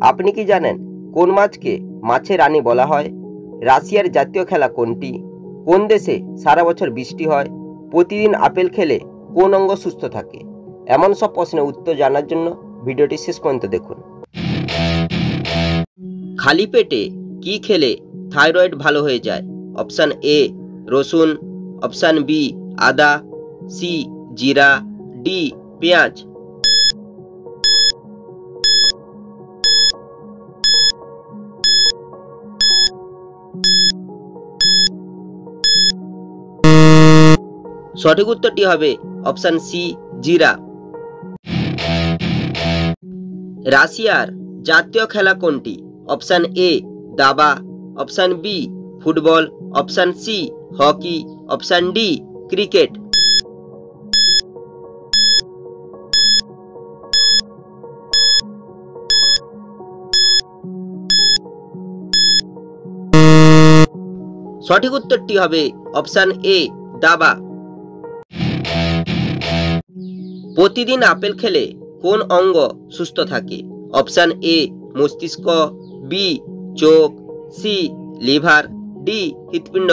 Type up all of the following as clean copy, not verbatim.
আপনি কি জানেন কোন মাছকে মাছের রানী বলা হয়? রাশিয়ার জাতীয় খেলা কোনটি? কোন দেশে সারা বছর বৃষ্টি হয়? প্রতিদিন আপেল খেলে কোন অঙ্গ সুস্থ থাকে? এমন সব প্রশ্নের উত্তর জানার জন্য ভিডিওটি শেষ পর্যন্ত দেখুন। খালি পেটে কি খেলে থাইরয়েড ভালো হয়ে যায়? অপশান এ রসুন, অপশান বি আদা, সি জিরা, ডি পেঁয়াজ। সঠিক উত্তরটি হবে অপশান সি জিরা। রাশিয়ার জাতীয় খেলা কোনটি? অপশান এ দাবা, option B football, option C hockey, option D cricket. সঠিক উত্তরটি হবে অপশান এ দাবা। প্রতিদিন আপেল খেলে কোন অঙ্গ সুস্থ থাকে? অপশান এ মস্তিষ্ক, বি চোখ, সি লিভার, ডি হৃৎপিণ্ড।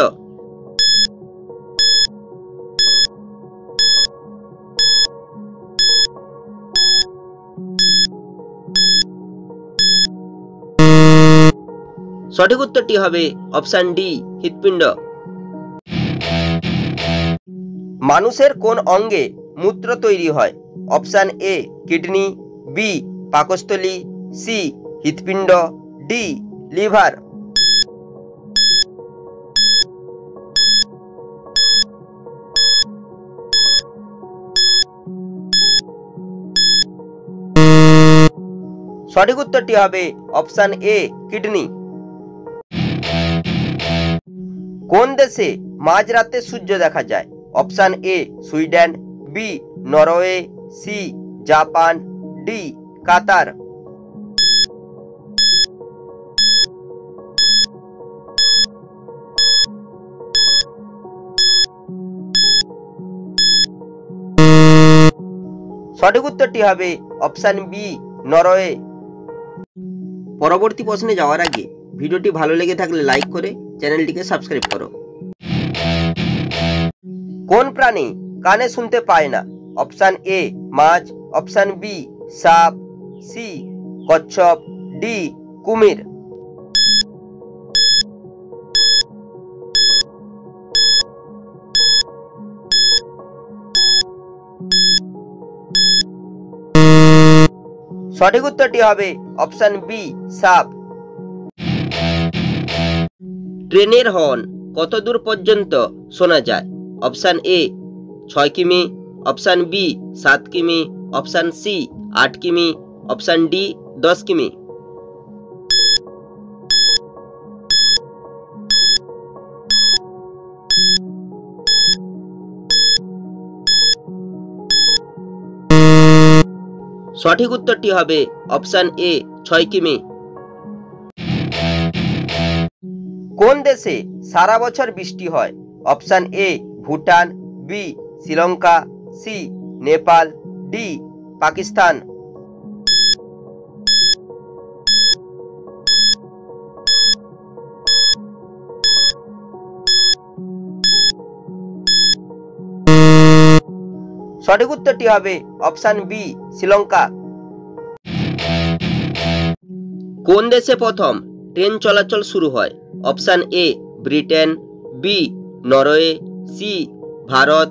সঠিক উত্তরটি হবে অপশান ডি হৃৎপিণ্ড। মানুষের কোন অঙ্গে মূত্র তৈরি হয়? অপশান এ কিডনি, বি পাকস্থলী, সি হৃৎপিণ্ড, ডি লিভার। সঠিক উত্তরটি হবে অপশান এ কিডনি। কোন দেশে মাঝরাতে সূর্য দেখা যায়? Option A Sweden, B Norway, C Japan, D Qatar. সঠিক উত্তরটি হবে অপশান বি নরওয়ে। পরবর্তী প্রশ্নে যাওয়ার আগে ভিডিওটি ভালো লেগে থাকলে লাইক করে চ্যানেলটিকে সাবস্ক্রাইব করো। কোন প্রাণী কানে শুনতে পায় না? অপশান এ মাছ, অপশান বি সাপ, সি কচ্ছপ, ডি কুমির। সঠিক উত্তরটি হবে অপশান বি সাপ। ট্রেনের হর্ন কত দূর পর্যন্ত শোনা যায়? অপশান এ 6 কিমি, অপশান বি 7 কিমি, অপশান সি 8 কিমি, অপশান ডি 10 কিমি। সঠিক উত্তরটি হবে অপশান এ 6 কিমি। কোন দেশে সারা বছর বৃষ্টি হয়? Option A Bhutan, B Sri Lanka, C Nepal, D Pakistan. সঠিক উত্তরটি হবে অপশান বি শ্রীলঙ্কা। কোন দেশে প্রথম ট্রেন চলাচল শুরু হয়? Option A Britain, B Norway, C Bharat,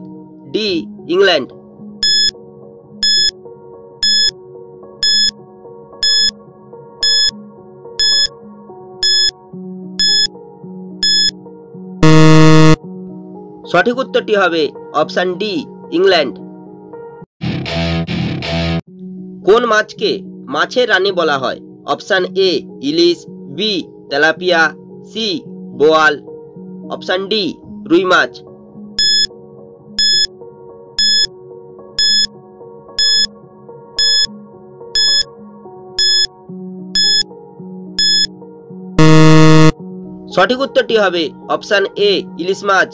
D England. সঠিক উত্তরটি হবে অপশান ডি ইংল্যান্ড। কোন মাছকে মাছের রানী বলা হয়? অপশান এ ইলিশ, বি তেলাপিয়া, সি বোয়াল, অপশান ডি রুই মাছ। সঠিক উত্তরটি হবে অপশান এ ইলিশ মাছ।